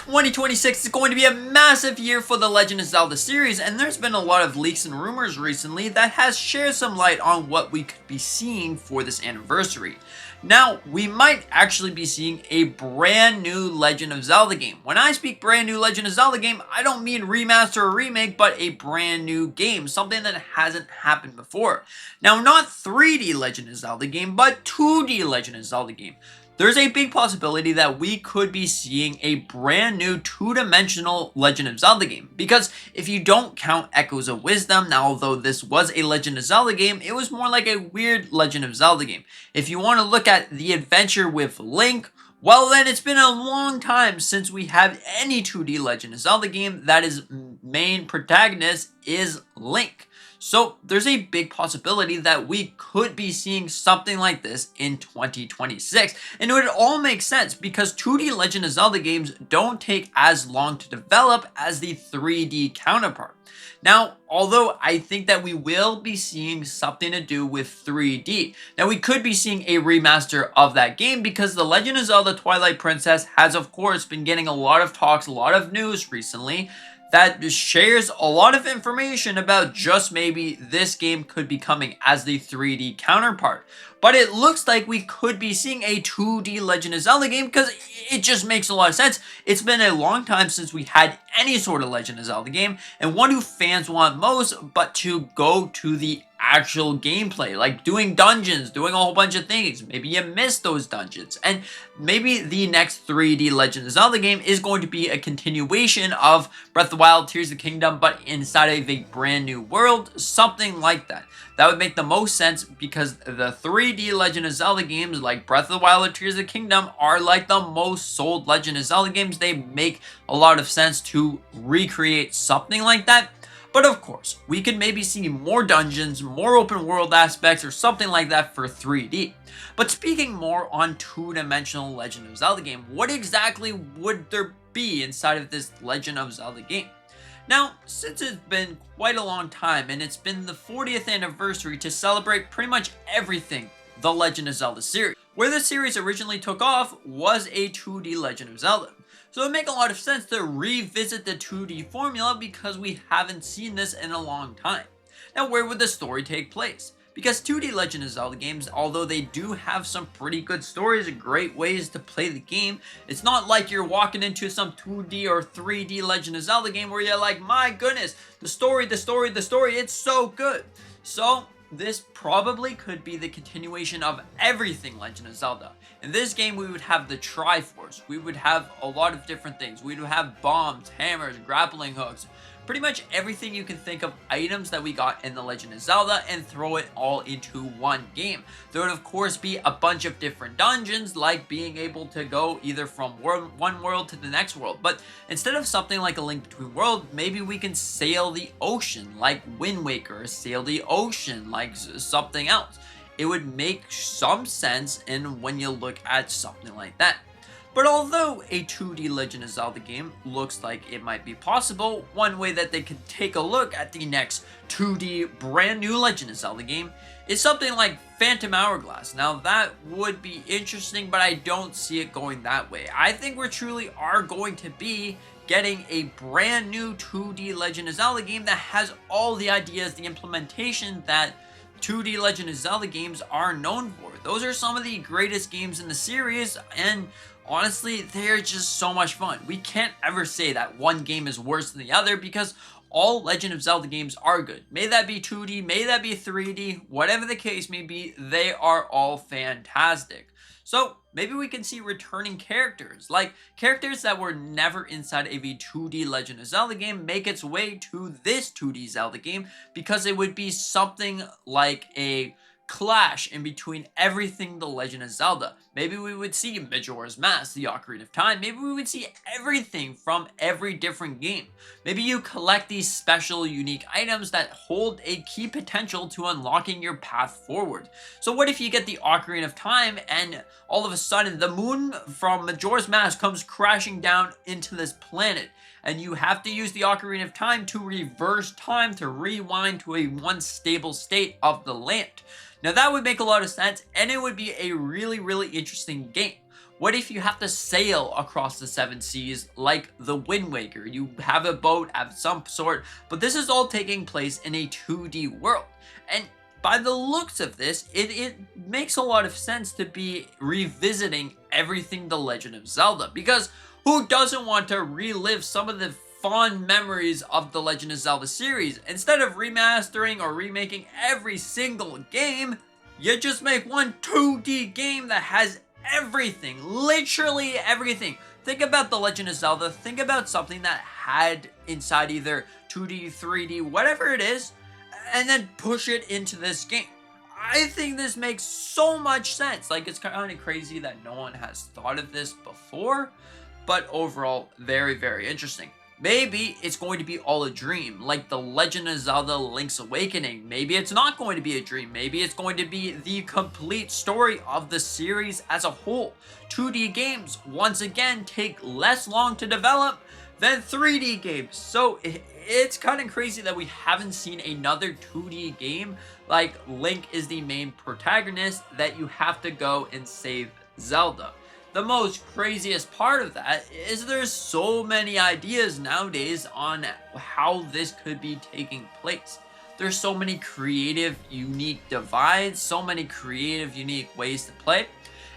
2026 is going to be a massive year for the Legend of Zelda series, and there's been a lot of leaks and rumors recently that has shared some light on what we could be seeing for this anniversary. Now, we might actually be seeing a brand new Legend of Zelda game. When I speak brand new Legend of Zelda game, I don't mean remaster or remake, but a brand new game, something that hasn't happened before. Now, not 3D Legend of Zelda game, but 2D Legend of Zelda game. There's a big possibility that we could be seeing a brand new two-dimensional Legend of Zelda game. Because if you don't count Echoes of Wisdom, now although this was a Legend of Zelda game, it was more like a weird Legend of Zelda game. If you want to look at the adventure with Link, well then it's been a long time since we have any 2D Legend of Zelda game that is main protagonist is Link. So there's a big possibility that we could be seeing something like this in 2026. And it would all make sense because 2D Legend of Zelda games don't take as long to develop as the 3D counterpart. Now, although I think that we will be seeing something to do with 3D. Now, we could be seeing a remaster of that game because The Legend of Zelda Twilight Princess has, of course, been getting a lot of talks, a lot of news recently that shares a lot of information about just maybe this game could be coming as the 3D counterpart. But it looks like we could be seeing a 2D Legend of Zelda game because it just makes a lot of sense. It's been a long time since we had any sort of Legend of Zelda game, and what do fans want most but to go to the actual gameplay, like doing dungeons, doing a whole bunch of things. Maybe you missed those dungeons, and maybe the next 3D Legend of Zelda game is going to be a continuation of Breath of the Wild, Tears of the Kingdom, but inside of a brand new world, something like that. That would make the most sense because the 3D Legend of Zelda games like Breath of the Wild or Tears of the Kingdom are like the most sold Legend of Zelda games. They make a lot of sense to recreate something like that. But of course, we could maybe see more dungeons, more open world aspects, or something like that for 3D. But speaking more on two-dimensional Legend of Zelda game, what exactly would there be inside of this Legend of Zelda game? Now, since it's been quite a long time, and it's been the 40th anniversary to celebrate pretty much everything the Legend of Zelda series. Where the series originally took off was a 2D Legend of Zelda. So it would make a lot of sense to revisit the 2D formula because we haven't seen this in a long time. Now, where would the story take place? Because 2D Legend of Zelda games, although they do have some pretty good stories and great ways to play the game, it's not like you're walking into some 2D or 3D Legend of Zelda game where you're like, my goodness, the story, it's so good. So this probably could be the continuation of everything Legend of Zelda. In this game, we would have the Triforce. We would have a lot of different things. We would have bombs, hammers, grappling hooks. Pretty much everything you can think of items that we got in The Legend of Zelda and throw it all into one game. There would of course be a bunch of different dungeons, like being able to go either from one world to the next world. But instead of something like A Link Between Worlds, maybe we can sail the ocean like Wind Waker, or sail the ocean like something else. It would make some sense when you look at something like that. But although a 2D Legend of Zelda game looks like it might be possible, one way that they could take a look at the next 2D brand new Legend of Zelda game is something like Phantom Hourglass. Now that would be interesting, but I don't see it going that way. I think we truly are going to be getting a brand new 2D Legend of Zelda game that has all the ideas, the implementation that 2D Legend of Zelda games are known for. Those are some of the greatest games in the series, and honestly, they're just so much fun. We can't ever say that one game is worse than the other because all Legend of Zelda games are good. May that be 2D, may that be 3D, whatever the case may be, they are all fantastic. So maybe we can see returning characters, like characters that were never inside of a 2D Legend of Zelda game make its way to this 2D Zelda game because it would be something like a clash in between everything The Legend of Zelda. Maybe we would see Majora's Mask, the Ocarina of Time. Maybe we would see everything from every different game. Maybe you collect these special, unique items that hold a key potential to unlocking your path forward. So what if you get the Ocarina of Time and all of a sudden the moon from Majora's Mask comes crashing down into this planet, and you have to use the Ocarina of Time to reverse time to rewind to a once stable state of the land. Now that would make a lot of sense, and it would be a really, really interesting game. What if you have to sail across the 7 seas like the Wind Waker? You have a boat of some sort, but this is all taking place in a 2D world. And by the looks of this, it makes a lot of sense to be revisiting everything The Legend of Zelda, because who doesn't want to relive some of the fond memories of the Legend of Zelda series? Instead of remastering or remaking every single game, you just make one 2D game that has everything, literally everything. Think about The Legend of Zelda, think about something that had inside either 2D, 3D, whatever it is, and then push it into this game. I think this makes so much sense. Like, it's kind of crazy that no one has thought of this before, but overall, very, very interesting. Maybe it's going to be all a dream, like The Legend of Zelda Link's Awakening. Maybe it's not going to be a dream. Maybe it's going to be the complete story of the series as a whole. 2D games, once again, take less long to develop than 3D games. So it's kind of crazy that we haven't seen another 2D game like Link is the main protagonist that you have to go and save Zelda. The most craziest part of that is there's so many ideas nowadays on how this could be taking place. There's so many creative, unique divides, so many creative, unique ways to play.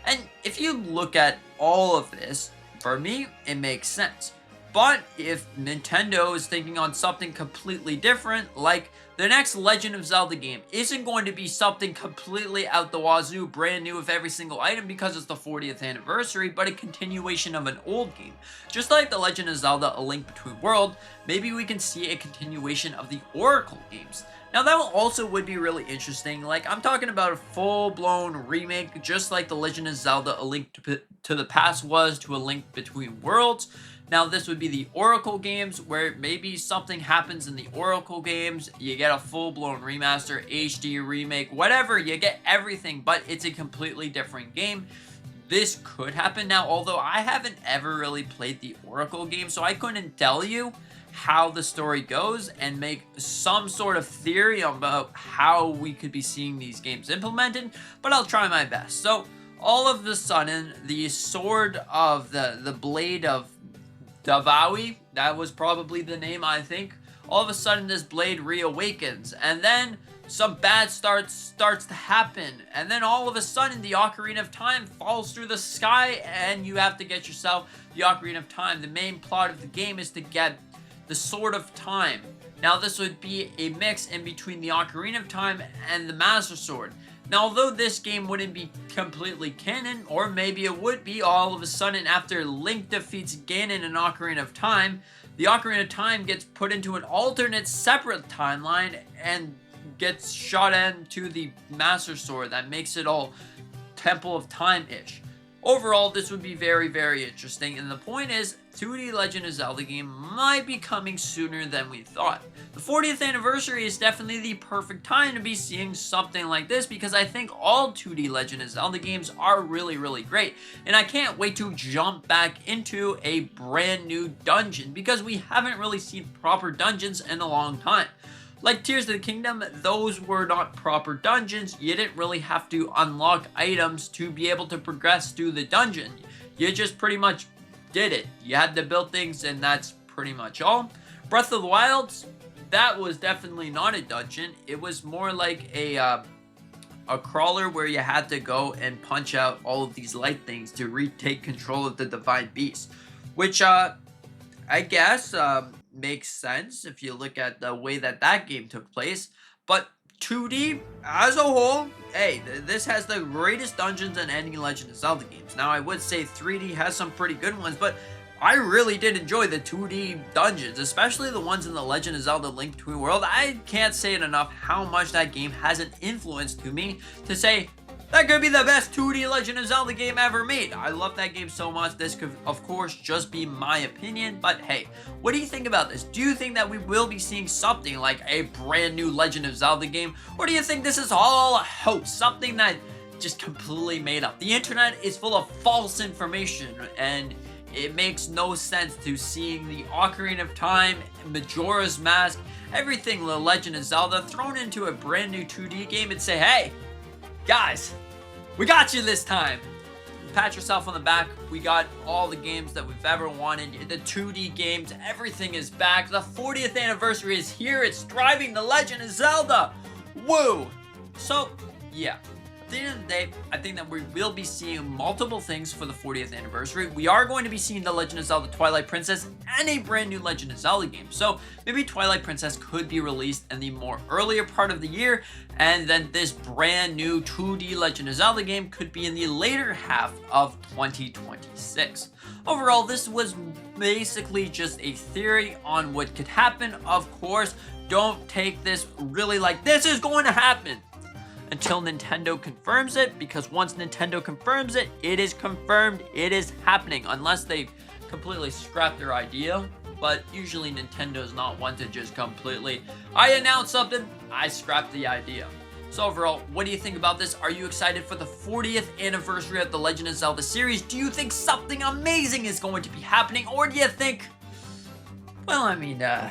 And if you look at all of this, for me, it makes sense. But if Nintendo is thinking on something completely different, like the next Legend of Zelda game isn't going to be something completely out the wazoo, brand new with every single item because it's the 40th anniversary, but a continuation of an old game. Just like the Legend of Zelda A Link Between Worlds, maybe we can see a continuation of the Oracle games. Now that also would be really interesting. Like, I'm talking about a full-blown remake, just like the Legend of Zelda A Link to the Past was to A Link Between Worlds. Now this would be the Oracle games, where maybe something happens in the Oracle games, you get a full-blown remaster, HD remake, whatever, you get everything, but it's a completely different game. This could happen. Now, although I haven't ever really played the Oracle game, so I couldn't tell you how the story goes and make some sort of theory about how we could be seeing these games implemented, but I'll try my best. So, all of a sudden, the sword of the blade of Davawi, that was probably the name, I think. All of a sudden, this blade reawakens, and then some bad starts to happen, and then all of a sudden, the Ocarina of Time falls through the sky, and you have to get yourself the Ocarina of Time. The main plot of the game is to get the Sword of Time. Now, this would be a mix in between the Ocarina of Time and the Master Sword. Now, although this game wouldn't be completely canon, or maybe it would be all of a sudden after Link defeats Ganon in Ocarina of Time, the Ocarina of Time gets put into an alternate separate timeline and gets shot into the Master Sword. That makes it all Temple of Time-ish. Overall, this would be very, very interesting, and the point is, 2D Legend of Zelda game might be coming sooner than we thought. The 40th anniversary is definitely the perfect time to be seeing something like this, because I think all 2D Legend of Zelda games are really, really great, and I can't wait to jump back into a brand new dungeon, because we haven't really seen proper dungeons in a long time. Like Tears of the Kingdom, those were not proper dungeons. You didn't really have to unlock items to be able to progress through the dungeon. You just pretty much did it. You had to build things, and that's pretty much all. Breath of the Wild, that was definitely not a dungeon. It was more like a crawler where you had to go and punch out all of these light things to retake control of the Divine Beast. Which, I guess, makes sense if you look at the way that game took place. But 2D as a whole, hey, this has the greatest dungeons in any Legend of Zelda games. Now, I would say 3D has some pretty good ones, but I really did enjoy the 2D dungeons, especially the ones in the Legend of Zelda Link Between Worlds. I can't say it enough how much that game has an influence to me to say that could be the best 2D Legend of Zelda game ever made. I love that game so much. This could, of course, just be my opinion, but hey, what do you think about this? Do you think that we will be seeing something like a brand new Legend of Zelda game, or do you think this is all a hoax, something that just completely made up? The internet is full of false information, and it makes no sense to seeing the Ocarina of Time, Majora's Mask, everything The Legend of Zelda thrown into a brand new 2D game and say, hey, guys, we got you this time. pat yourself on the back. We got all the games that we've ever wanted. The 2D games, everything is back. The 40th anniversary is here. It's driving The Legend of Zelda. Woo! So, yeah. At the end of the day, I think that we will be seeing multiple things for the 40th anniversary. We are going to be seeing The Legend of Zelda Twilight Princess and a brand new Legend of Zelda game. So maybe Twilight Princess could be released in the more earlier part of the year, and then this brand new 2D Legend of Zelda game could be in the later half of 2026. Overall, this was basically just a theory on what could happen. Of course, don't take this really like this is going to happen until Nintendo confirms it, because once Nintendo confirms it, it is confirmed, it is happening, unless they completely scrap their idea. But usually Nintendo is not one to just completely, I announce something, I scrap the idea. So overall, what do you think about this? Are you excited for the 40th anniversary of the Legend of Zelda series? Do you think something amazing is going to be happening? Or do you think, well, I mean, the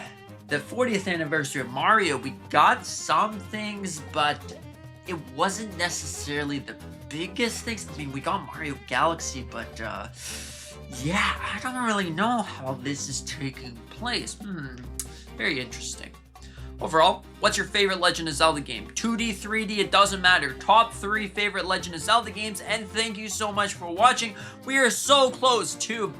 40th anniversary of Mario, we got some things, but it wasn't necessarily the biggest things. I mean, we got Mario Galaxy, but yeah, I don't really know how this is taking place. Very interesting. Overall, what's your favorite Legend of Zelda game? 2D, 3D, it doesn't matter. Top 3 favorite Legend of Zelda games, and thank you so much for watching. We are so close to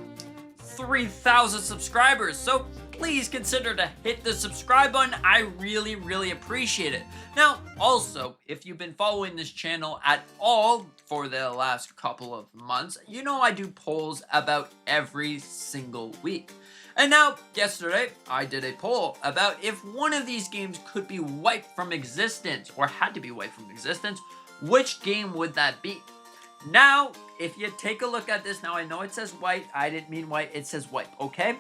3,000 subscribers, so please consider to hit the subscribe button. I really appreciate it. Now, also, if you've been following this channel at all for the last couple of months, you know I do polls about every single week. And now, yesterday, I did a poll about if one of these games could be wiped from existence, or had to be wiped from existence, which game would that be? Now, if you take a look at this, now I know it says white, I didn't mean white, it says wipe, okay?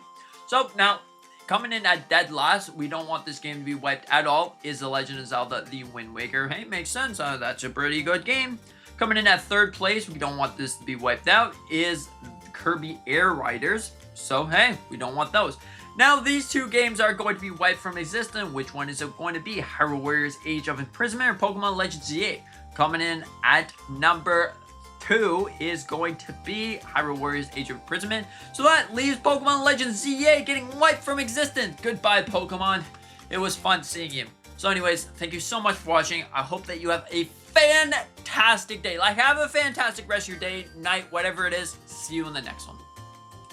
So, now, coming in at dead last, we don't want this game to be wiped at all, is The Legend of Zelda The Wind Waker. Hey, makes sense, that's a pretty good game. Coming in at third place, we don't want this to be wiped out, is Kirby Air Riders. So, hey, we don't want those. Now, these two games are going to be wiped from existence. Which one is it going to be? Hyrule Warriors Age of Imprisonment or Pokemon Legends ZA? Coming in at number 2 is going to be Hyrule Warriors Age of Imprisonment. So that leaves Pokemon Legends ZA getting wiped from existence. Goodbye, Pokemon. It was fun seeing you. So anyways, thank you so much for watching. I hope that you have a fantastic day. Like, have a fantastic rest of your day, night, whatever it is. See you in the next one.